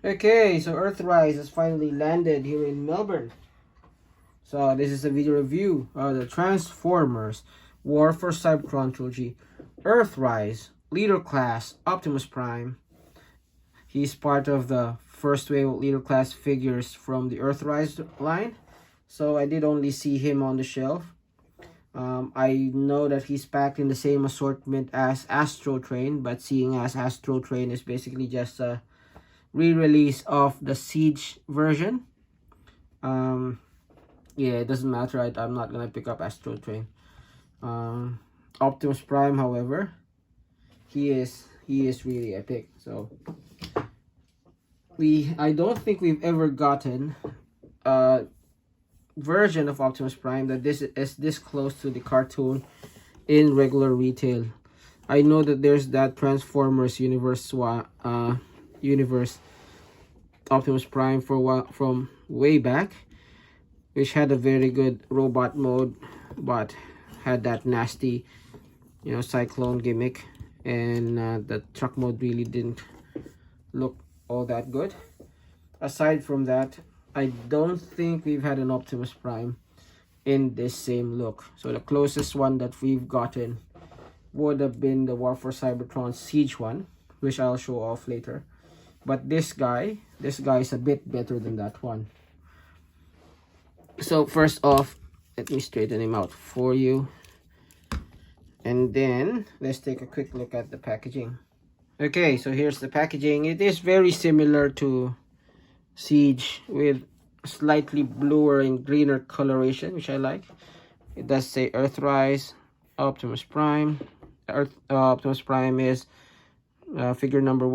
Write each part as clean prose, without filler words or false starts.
Okay, so Earthrise has finally landed here in Melbourne. So this is a video review of the Transformers War for Cybertron trilogy. Earthrise, Leader Class, Optimus Prime. He's part of the first wave of Leader Class figures from the Earthrise line. So I did only see him on the shelf. I know that he's packed in the same assortment as Astro Train, but seeing as Astro Train is basically just a re-release of the Siege version. Yeah, it doesn't matter. I'm not gonna pick up Astro Train. Optimus Prime, however, he is really epic. So I don't think we've ever gotten a version of Optimus Prime that is this close to the cartoon in regular retail. I know that there's that Transformers universe Optimus Prime from way back, which had a very good robot mode, but had that nasty, cyclone gimmick, and the truck mode really didn't look all that good. Aside from that, I don't think we've had an Optimus Prime in this same look. So the closest one that we've gotten would have been the War for Cybertron Siege one, which I'll show off later. But this guy is a bit better than that one. So first off, let me straighten him out for you. And then let's take a quick look at the packaging. Okay, so here's the packaging. It is very similar to Siege with slightly bluer and greener coloration, which I like. It does say Earthrise Optimus Prime. Optimus Prime is figure number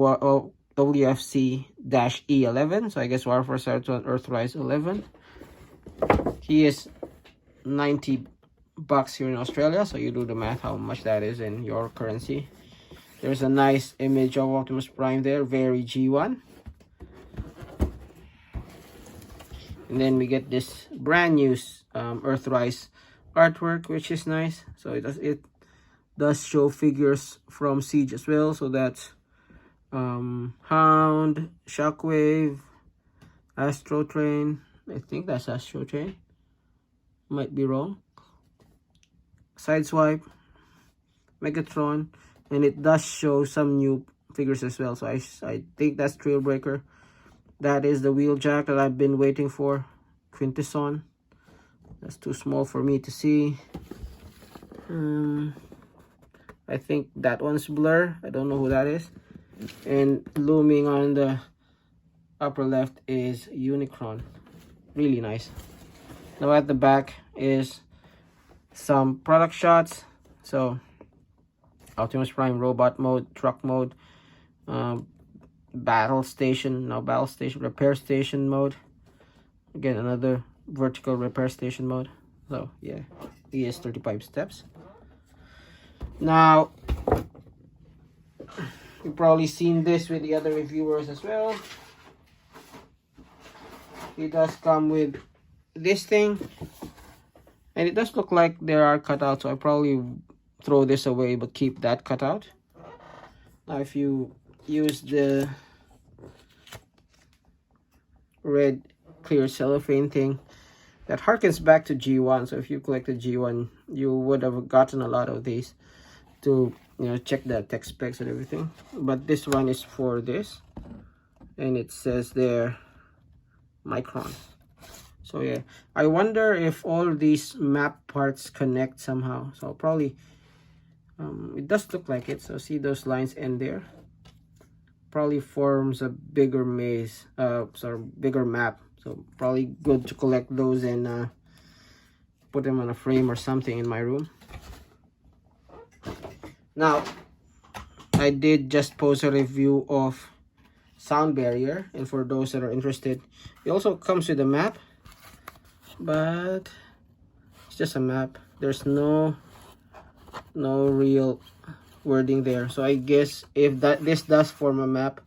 WFC-E11. So I guess War for Cybertron Earthrise 11. He is $90 here in Australia, so you do the math how much that is in your currency. There's a nice image of Optimus Prime there, very G1. And then we get this brand new Earthrise artwork, which is nice. So it does show figures from Siege as well. So that's Hound, Shockwave, Astro Train. I think that's Astro Train. Might be wrong. Sideswipe, Megatron, and it does show some new figures as well. So I think that's Trailbreaker. That is the Wheeljack that I've been waiting for. Quintesson. That's too small for me to see. I think that one's Blur. I don't know who that is. And looming on the upper left is Unicron. Really nice. Now at the back is some product shots. So Optimus Prime robot mode, truck mode, battle station repair station mode. Again, another vertical repair station mode. So yeah, he is 35 steps. Now you've probably seen this with the other reviewers as well. It does come with this thing, and it does look like there are cutouts, so I probably throw this away but keep that cutout. Now if you use the red clear cellophane thing, that harkens back to G1. So if you collected G1, you would have gotten a lot of these to check the tech specs and everything. But this one is for this, and it says there Micron. So yeah, I wonder if all these map parts connect somehow. So probably it does look like it. So see those lines end there, probably forms a bigger maze, bigger map. So probably good to collect those and put them on a frame or something in my room. Now I did just post a review of Sound Barrier, and for those that are interested, it also comes with a map, but it's just a map. There's no real wording there. So I guess if this does form a map,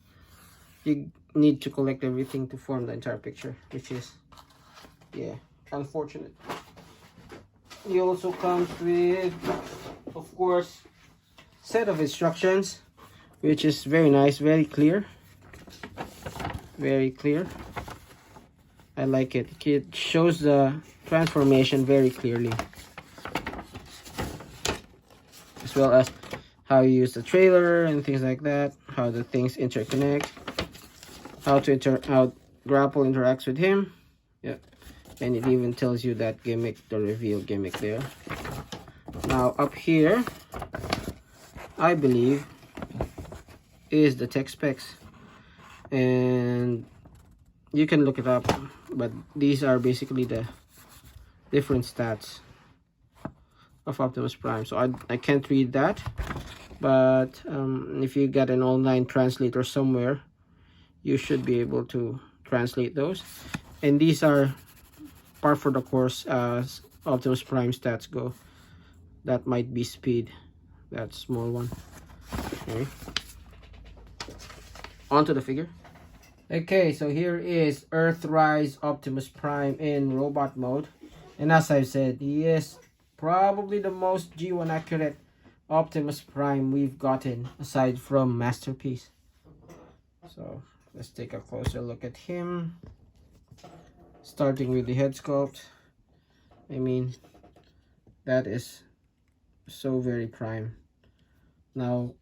you need to collect everything to form the entire picture, which is, yeah, unfortunate. It also comes with, of course, set of instructions, which is very nice, very clear. very clear. I like it. It shows the transformation very clearly, as well as how you use the trailer and things like that, how the things interconnect, how Grapple interacts with him. Yeah, and it even tells you that gimmick, the reveal gimmick there. Now up here, I believe, is the tech specs, and you can look it up, but these are basically the different stats of Optimus Prime. So I can't read that, but if you get an online translator somewhere, you should be able to translate those. And these are par for the course as Optimus Prime stats go. That might be speed, that small one. Okay, on to the figure. Okay, so here is Earthrise Optimus Prime in robot mode. And as I've said, he is probably the most G1 accurate Optimus Prime we've gotten, aside from Masterpiece. So let's take a closer look at him. Starting with the head sculpt. I mean, that is so very prime. Now,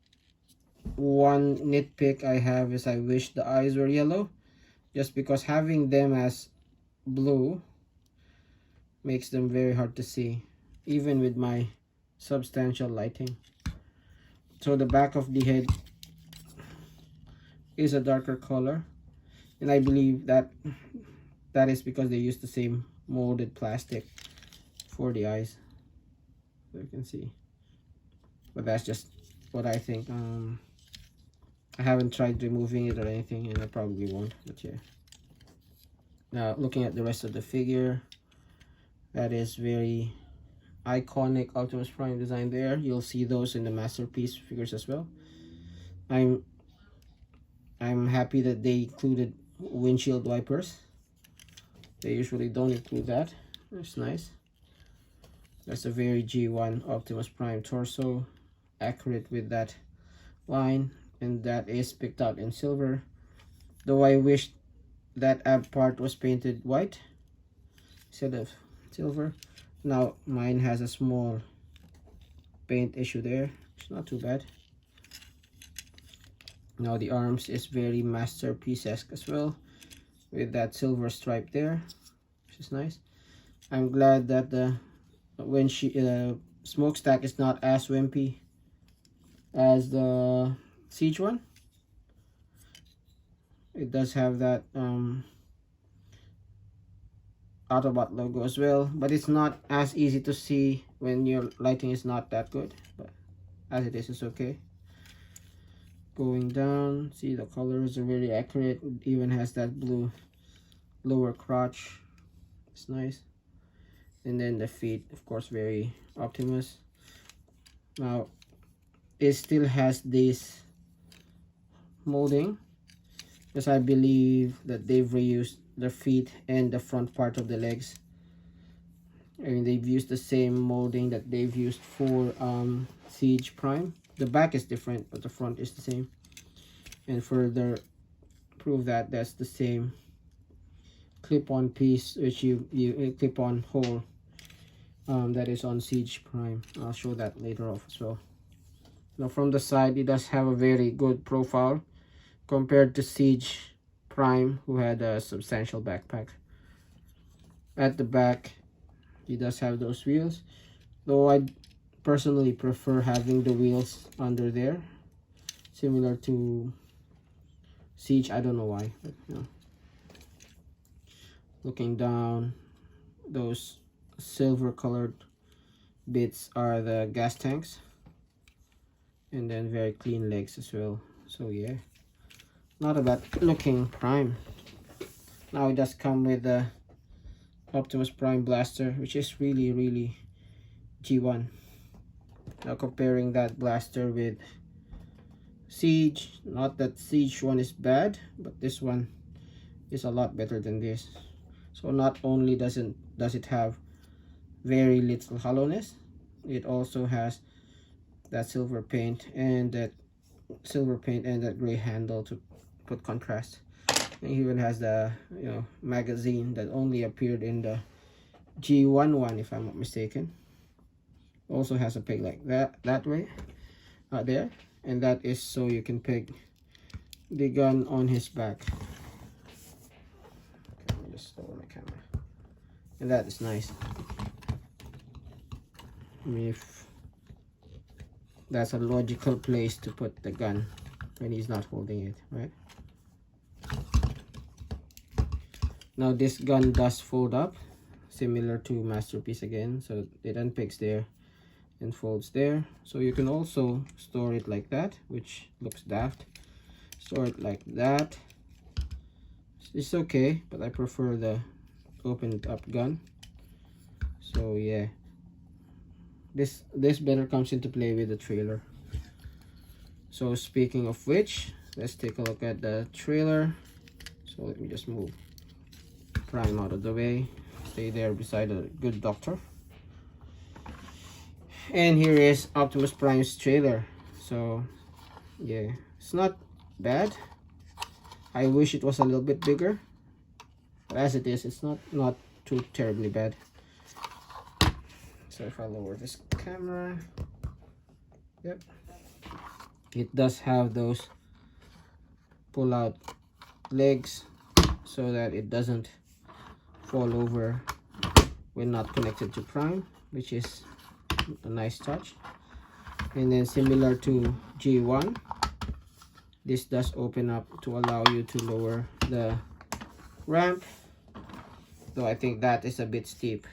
one nitpick I have is I wish the eyes were yellow, just because having them as blue makes them very hard to see, even with my substantial lighting. So the back of the head is a darker color, and I believe that is because they use the same molded plastic for the eyes, so you can see. But that's just what I think. I haven't tried removing it or anything, and I probably won't, but yeah. Now looking at the rest of the figure, that is very iconic Optimus Prime design there. You'll see those in the Masterpiece figures as well. I'm happy that they included windshield wipers. They usually don't include that. That's nice. That's a very G1 Optimus Prime torso, accurate with that line, and that is picked out in silver, though I wish that ab part was painted white instead of silver. Now mine has a small paint issue there. It's not too bad. Now the arms is very Masterpiece-esque as well, with that silver stripe there, which is nice. I'm glad that the smokestack is not as wimpy as the Siege one. It does have that Autobot logo as well, but it's not as easy to see when your lighting is not that good, but as it is, it's okay. Going down, see the colors are very accurate. It even has that blue lower crotch. It's nice. And then the feet, of course, very Optimus. Now it still has this molding, because I believe that they've reused the feet and the front part of the legs. I mean, they've used the same molding that they've used for Siege Prime. The back is different, but the front is the same. And further prove that that's the same clip-on piece, which you clip-on hole that is on Siege Prime. I'll show that later off as well. Now from the side, it does have a very good profile compared to Siege Prime, who had a substantial backpack. At the back, he does have those wheels, though I personally prefer having the wheels under there, similar to Siege. I don't know why, but you know. Looking down, those silver colored bits are the gas tanks, and then very clean legs as well. So yeah, not a bad looking Prime. Now it does come with the Optimus Prime blaster, which is really G1. Now comparing that blaster with Siege, not that Siege one is bad, but this one is a lot better than this. So not only does it have very little hollowness, it also has that silver paint and that gray handle to put contrast. and even has the magazine that only appeared in the G1 one, if I'm not mistaken. Also has a peg like that way there, and that is so you can peg the gun on his back. Okay, let me just lower my camera, and that is nice. I mean, if that's a logical place to put the gun when he's not holding it, right? Now this gun does fold up, similar to Masterpiece again, so it unpegs there and folds there. So you can also store it like that, which looks daft. Store it like that. It's okay, but I prefer the opened up gun. So yeah, this better comes into play with the trailer. So speaking of which, let's take a look at the trailer. So let me just move Prime out of the way, stay there beside a good doctor. And here is Optimus Prime's trailer. So yeah, it's not bad. I wish it was a little bit bigger, but as it is, it's not too terribly bad. So if I lower this camera, yep, it does have those pull out legs so that it doesn't fall over when not connected to Prime, which is a nice touch. And then similar to G1, this does open up to allow you to lower the ramp, though I think that is a bit steep.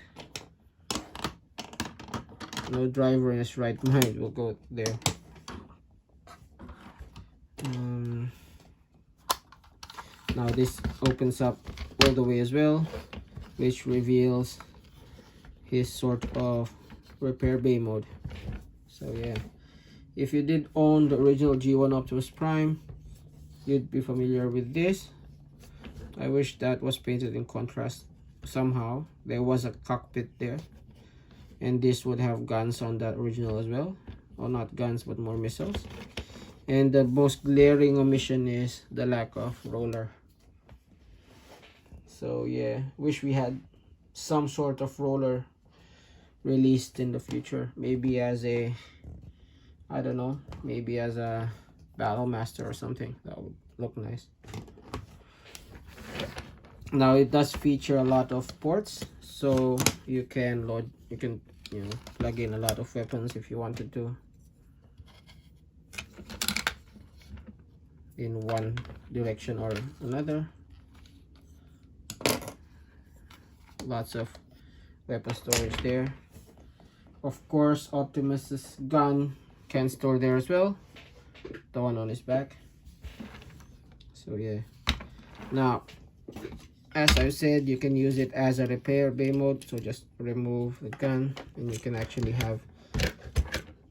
No driver in his right mind will go there. Now this opens up all the way as well, which reveals his sort of repair bay mode. So yeah, if you did own the original G1 Optimus Prime, you'd be familiar with this. I wish that was painted in contrast somehow. There was a cockpit there, and this would have guns on that original as well, or not guns but more missiles. And the most glaring omission is the lack of roller. So yeah, wish we had some sort of roller released in the future, maybe as a, I don't know, maybe as a Battle Master or something. That would look nice. Now it does feature a lot of ports, so you can plug in a lot of weapons if you wanted to in one direction or another. Lots of weapon storage there. Of course, Optimus's gun can store there as well, the one on his back. So yeah, now as I said, you can use it as a repair bay mode. So just remove the gun and you can actually have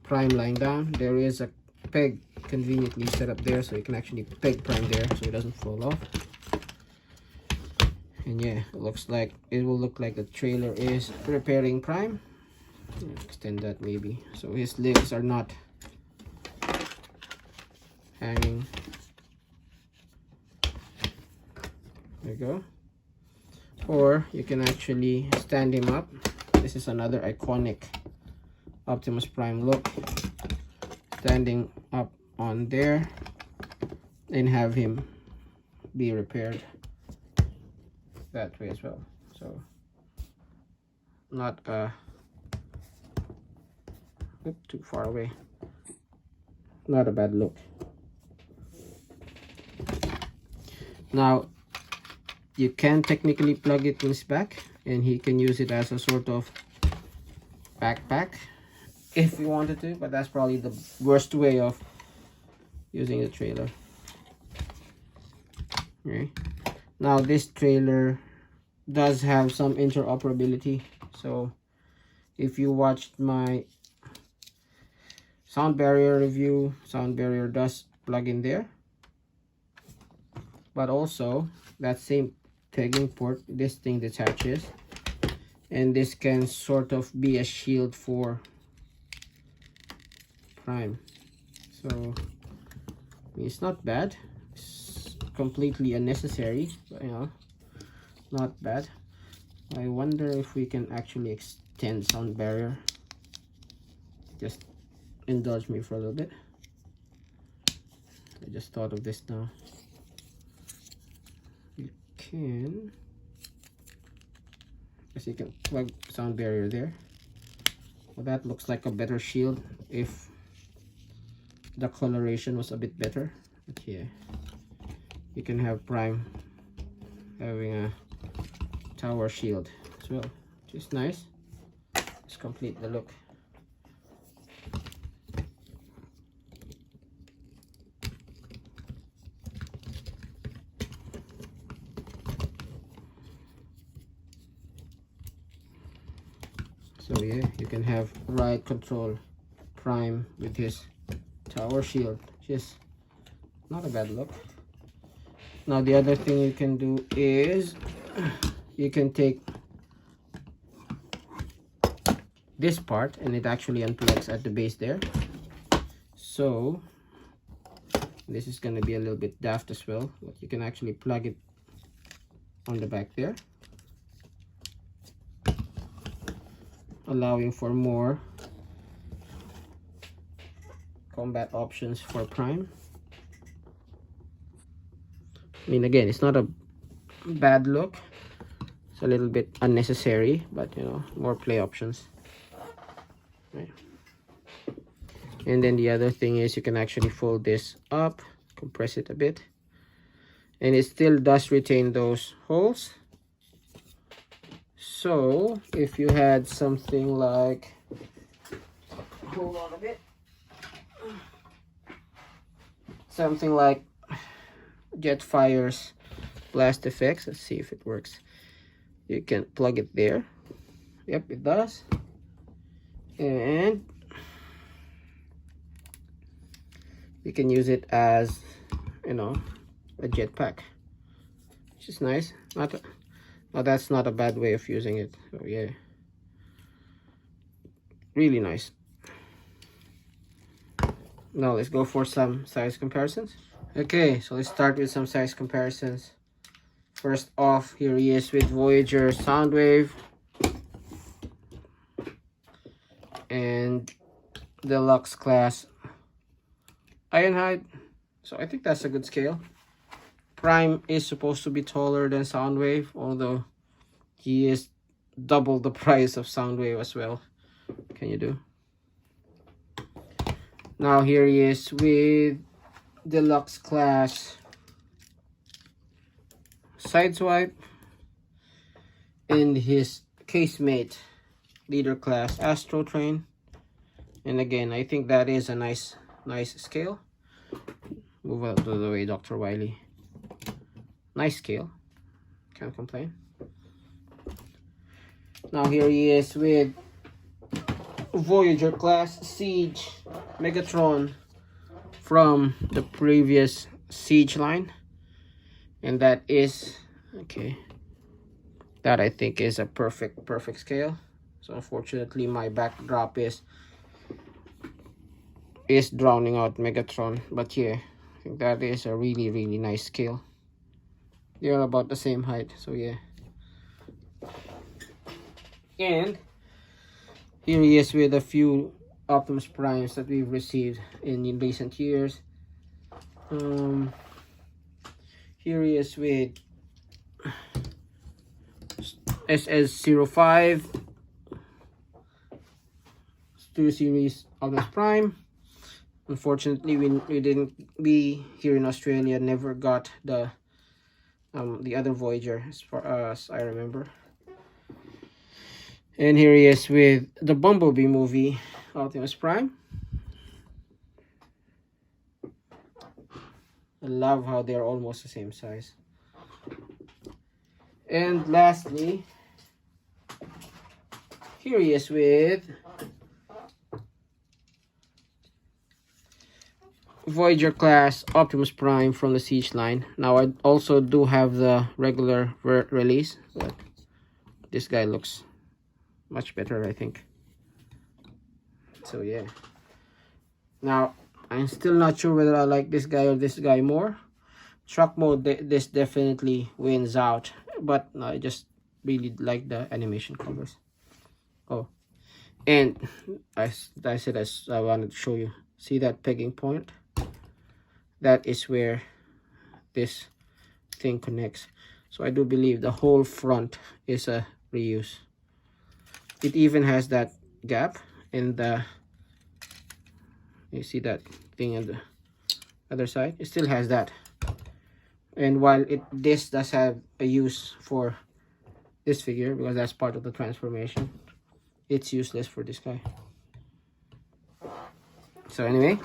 Prime lying down. There is a peg conveniently set up there, so you can actually peg Prime there so it doesn't fall off. And yeah, it will look like the trailer is repairing Prime. Extend that maybe so his legs are not hanging. There you go. Or you can actually stand him up. This is another iconic Optimus Prime look, standing up on there and have him be repaired that way as well. So not too far away, not a bad look. Now you can technically plug it in his back and he can use it as a sort of backpack if you wanted to, but that's probably the worst way of using the trailer. Okay. Now this trailer does have some interoperability, so if you watched my sound barrier review, sound barrier does plug in there, but also that same pegging port, this thing detaches, and this can sort of be a shield for Prime. So it's not bad. It's completely unnecessary, but you know, not bad. I wonder if we can actually extend sound barrier. Just indulge me for a little bit. I just thought of this now. You can, as you can plug sound barrier there. Well, that looks like a better shield if the coloration was a bit better. But yeah, you can have Prime having a tower shield as well, which is nice. Just complete the look. So yeah, you can have Ride Control Prime with his tower shield, which is not a bad look. Now the other thing you can do is you can take this part and it actually unplugs at the base there. So this is going to be a little bit daft as well, but you can actually plug it on the back there, allowing for more combat options for Prime. I mean, again, it's not a bad look. It's a little bit unnecessary, but you know, more play options. Right. And then the other thing is you can actually fold this up, compress it a bit, and it still does retain those holes. So if you had something like, hold on a bit, something like Jetfire's blast effects, let's see if it works. You can plug it there. Yep, it does. And you can use it as, you know, a jetpack, which is nice. Now that's not a bad way of using it. So yeah, really nice. Now let's go for some size comparisons. Okay, so let's start with some size comparisons. First off, here he is with Voyager Soundwave and Deluxe class Ironhide. So I think that's a good scale. Prime is supposed to be taller than Soundwave, although he is double the price of Soundwave as well. What can you do? Now here he is with Deluxe class Sideswipe and his casemate Leader class Astrotrain. And again, I think that is a nice scale. Move out of the way, Dr. Wily. Nice scale, can't complain. Now here he is with Voyager class Siege Megatron from the previous Siege line, and that is okay. That I think is a perfect scale. So unfortunately my backdrop is drowning out Megatron, but yeah, I think that is a really nice scale. They're about the same height, so yeah. And here he is with a few Optimus Primes that we've received in recent years. Here he is with SS05 Studio Series Optimus Prime. Unfortunately, we here in Australia never got the other Voyager as far as I remember. And here he is with the Bumblebee movie Optimus Prime. I love how they're almost the same size. And lastly, here he is with Voyager class Optimus Prime from the Siege line. Now I also do have the regular release, but this guy looks much better, I think. So yeah. Now I'm still not sure whether I like this guy or this guy more. truck mode, this definitely wins out, but I just really like the animation colors. Oh, and I said I wanted to show you, see that pegging point? That is where this thing connects. So I do believe the whole front is a reuse. It even has that gap in the, you see that thing on the other side, it still has that. And while this does have a use for this figure, because that's part of the transformation, it's useless for this guy. So anyway,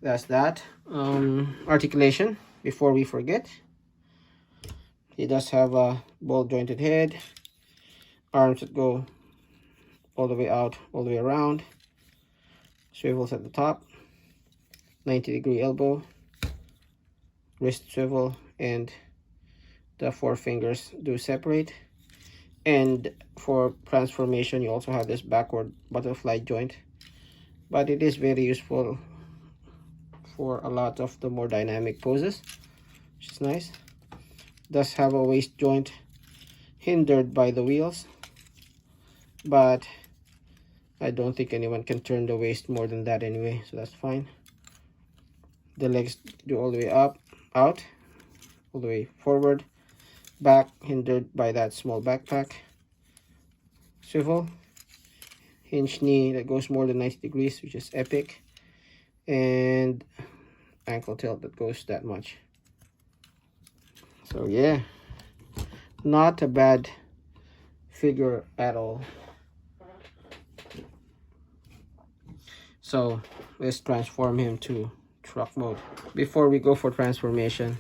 that's that. Articulation, before we forget, he does have a ball jointed head, arms that go all the way out, all the way around, swivels at the top, 90-degree elbow, wrist swivel, and the four fingers do separate. And for transformation, you also have this backward butterfly joint, but it is very useful for a lot of the more dynamic poses, which is nice. Does have a waist joint hindered by the wheels, but I don't think anyone can turn the waist more than that anyway, so that's fine. The legs do all the way up, out, all the way forward, back hindered by that small backpack, swivel, hinge knee that goes more than 90 degrees, which is epic, and ankle tilt that goes that much. So yeah, not a bad figure at all. So let's transform him to truck mode. Before we go for transformation,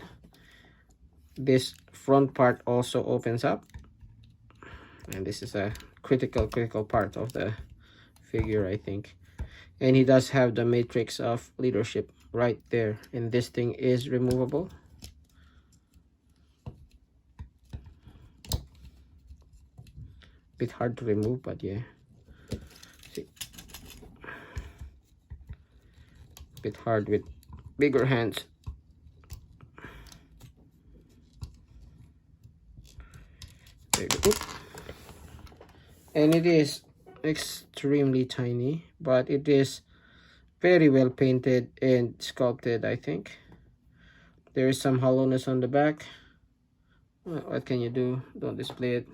this front part also opens up, and this is a critical part of the figure, I think. And he does have the matrix of leadership right there, and this thing is removable. Bit hard to remove, but yeah, see, bit hard with bigger hands. There you go. And it is extremely tiny, but it is very well painted and sculpted, I think. There is some hollowness on the back. What can you do? Don't display it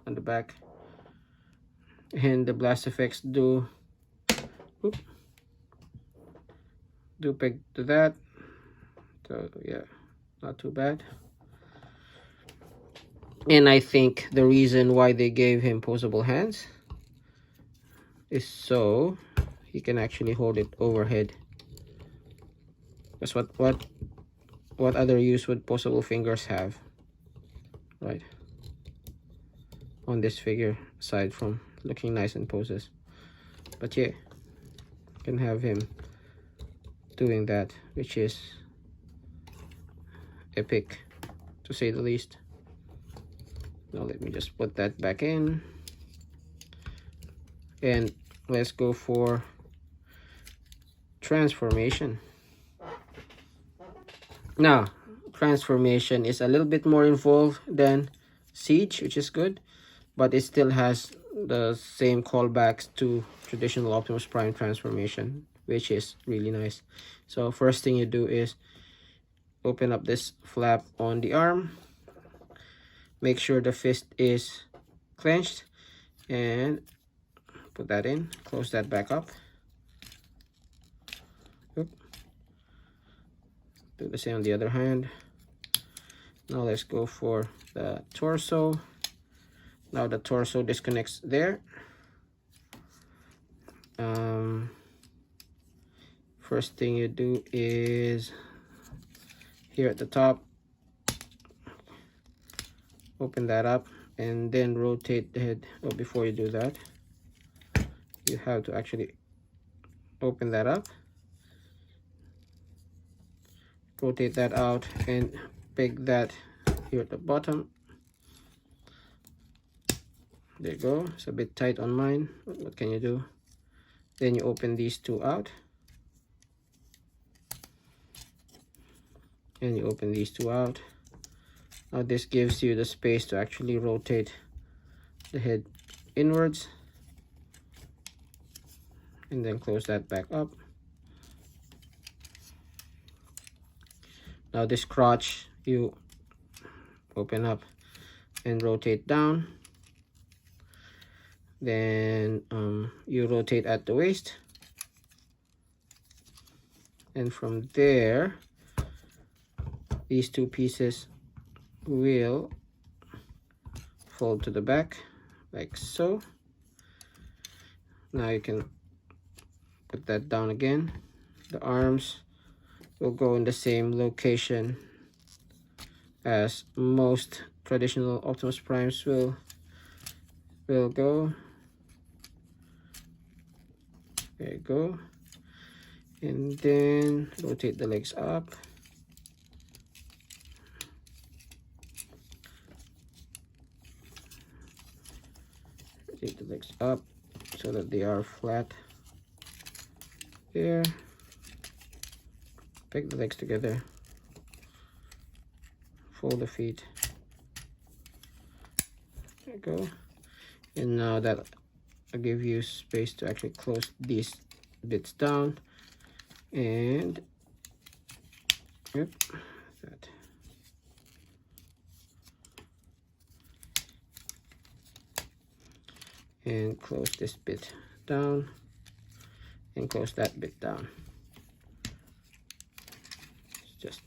on the back. And the blast effects do peg to that, so yeah, not too bad. And I think the reason why they gave him posable hands is so he can actually hold it overhead. That's what other use would posable fingers have, right, on this figure, aside from looking nice in poses? But yeah, can have him doing that, which is epic to say the least. Now let me just put that back in, and let's go for transformation. Now transformation is a little bit more involved than Siege, which is good, but it still has the same callbacks to traditional Optimus Prime transformation, which is really nice. So first thing you do is open up this flap on the arm, make sure the fist is clenched, and put that in, close that back up. Oop. Do the same on the other hand. Now let's go for the torso. Now the torso disconnects there. First thing you do is here at the top, open that up, and then rotate the head. Oh, before you do that, you have to actually open that up, rotate that out, and peg that here at the bottom. There you go. It's a bit tight on mine. What can you do? Then you open these two out, and you open these two out. Now this gives you the space to actually rotate the head inwards, and then close that back up. Now this crotch you open up and rotate down, then you rotate at the waist, and from there these two pieces will fold to the back like so. Now you can put that down again. The arms will go in the same location as most traditional Optimus Primes will go. There you go. And then rotate the legs up. Rotate the legs up so that they are flat. There. Peg the legs together. Fold the feet. There you go. And now that will give you space to actually close these bits down. And yep, that. And close this bit down, and close that bit down. Just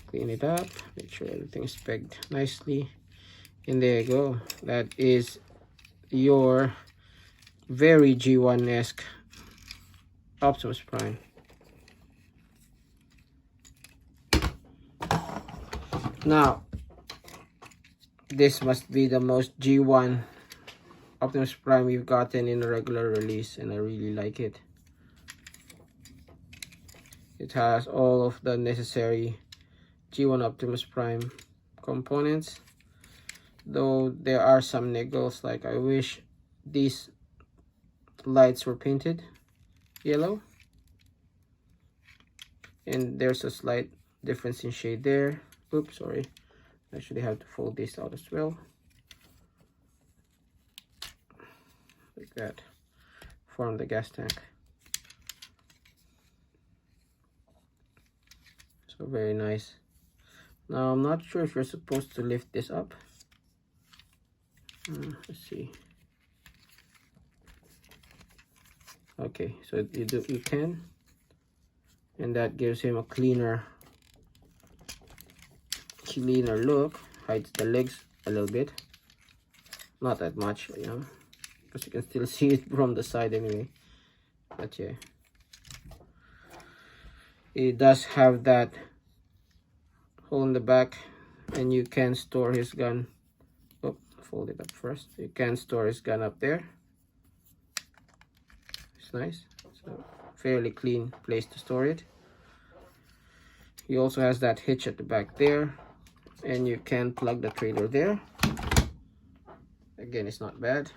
clean it up, make sure everything is pegged nicely, and there you go. That is your very G1-esque Optimus Prime. Now this must be the most G1 Optimus Prime we've gotten in a regular release, and I really like it. It has all of the necessary G1 Optimus Prime components, though there are some niggles, like I wish these lights were painted yellow, and there's a slight difference in shade there. Oops, sorry, I actually have to fold this out as well, like that, form the gas tank. So very nice. Now I'm not sure if you're supposed to lift this up. Let's see. Okay, so you can, and that gives him a cleaner look. Hides the legs a little bit, not that much, you know, because you can still see it from the side anyway. But yeah, it does have that hole in the back, and you can store his gun. Oh, fold it up first. You can store his gun up there. It's nice. So fairly clean place to store it. He also has that hitch at the back there, and you can plug the trailer there. Again, it's not bad,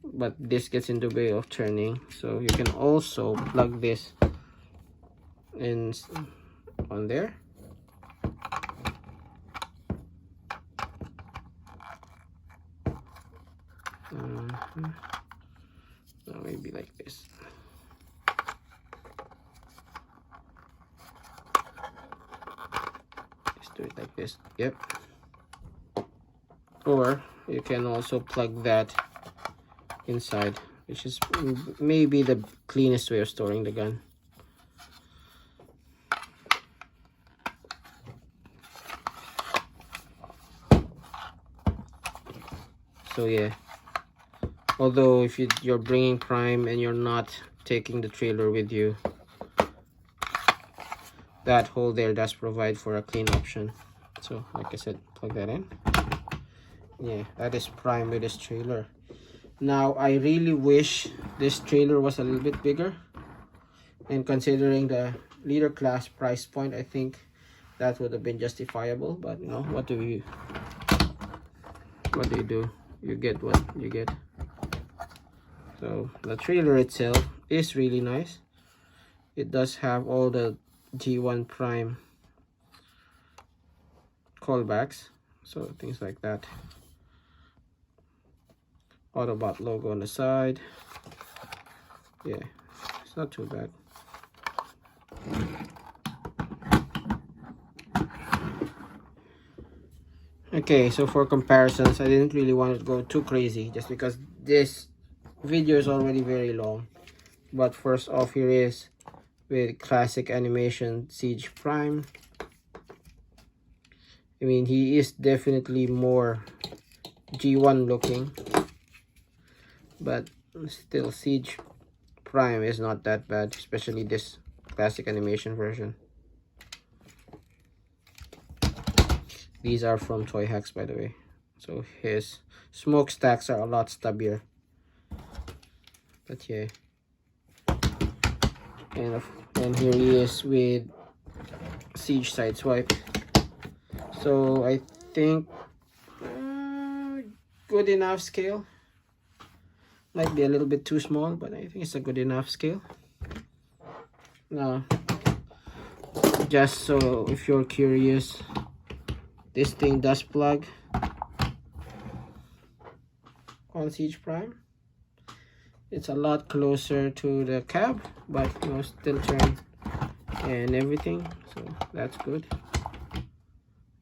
but this gets in the way of turning, so you can also plug this in on there. So maybe like this. Do it like this. Yep. Or you can also plug that inside, which is maybe the cleanest way of storing the gun. So yeah, although if you're bringing Prime and you're not taking the trailer with you, that hole there does provide for a clean option. So like I said, plug that in. Yeah, that is Prime with this trailer. Now I really wish this trailer was a little bit bigger, and considering the leader class price point, I think that would have been justifiable. But you know, what do you do? You get what you get. So the trailer itself is really nice. It does have all the G1 Prime callbacks, so things like that. Autobot logo on the side. Yeah, it's not too bad. Okay, so for comparisons, I didn't really want to go too crazy just because this video is already very long. But first off, here is with classic animation Siege Prime. I mean, he is definitely more G1 looking, but still Siege Prime is not that bad, especially this classic animation version. These are from Toy Hacks, by the way. So his smokestacks are a lot stubbier. But yeah. And here he is with Siege Sideswipe. So I think good enough scale. Might be a little bit too small, but I think it's a good enough scale. Now, just so if you're curious, this thing does plug on Siege Prime. It's a lot closer to the cab, but you know, still turn and everything, so that's good.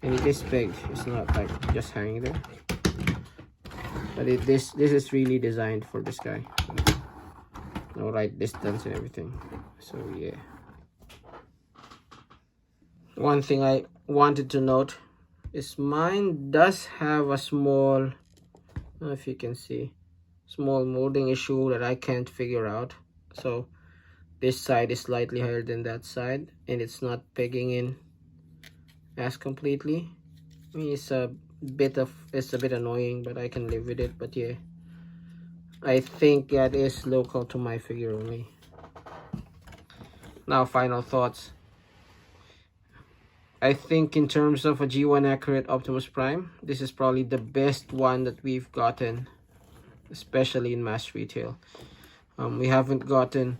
And it is big, it's not like just hanging there, but this is really designed for this guy, so no right distance and everything. So yeah, one thing I wanted to note is mine does have a small, I don't know if you can see, small molding issue that I can't figure out. So this side is slightly higher than that side, and it's not pegging in as completely. I mean, it's a bit annoying, but I can live with it. But yeah, I think that is local to my figure only. Now, final thoughts. I think in terms of a G1 accurate Optimus Prime, this is probably the best one that we've gotten, especially in mass retail. We haven't gotten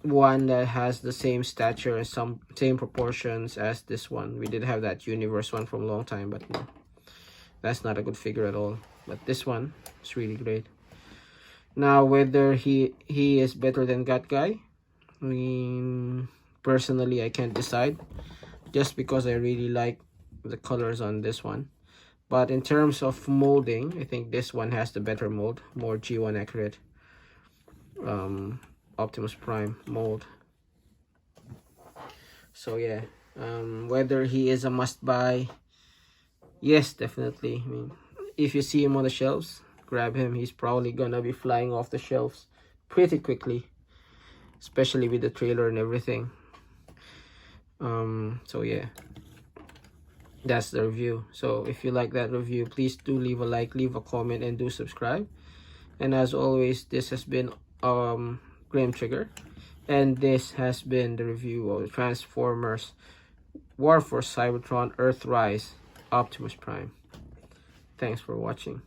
one that has the same stature and same proportions as this one. We did have that Universe one from a long time, but no, that's not a good figure at all. But this one is really great. Now, whether he is better than that guy, I mean, personally I can't decide, just because I really like the colors on this one. But in terms of molding, I think this one has the better mold, more G1 accurate Optimus Prime mold. So yeah, whether he is a must buy, yes, definitely. I mean, if you see him on the shelves, grab him. He's probably gonna be flying off the shelves pretty quickly, especially with the trailer and everything. So yeah, that's the review. So if you like that review, please do leave a like, leave a comment, and do subscribe. And as always, this has been Grimtrigger, and this has been the review of Transformers War for Cybertron Earthrise Optimus Prime. Thanks for watching.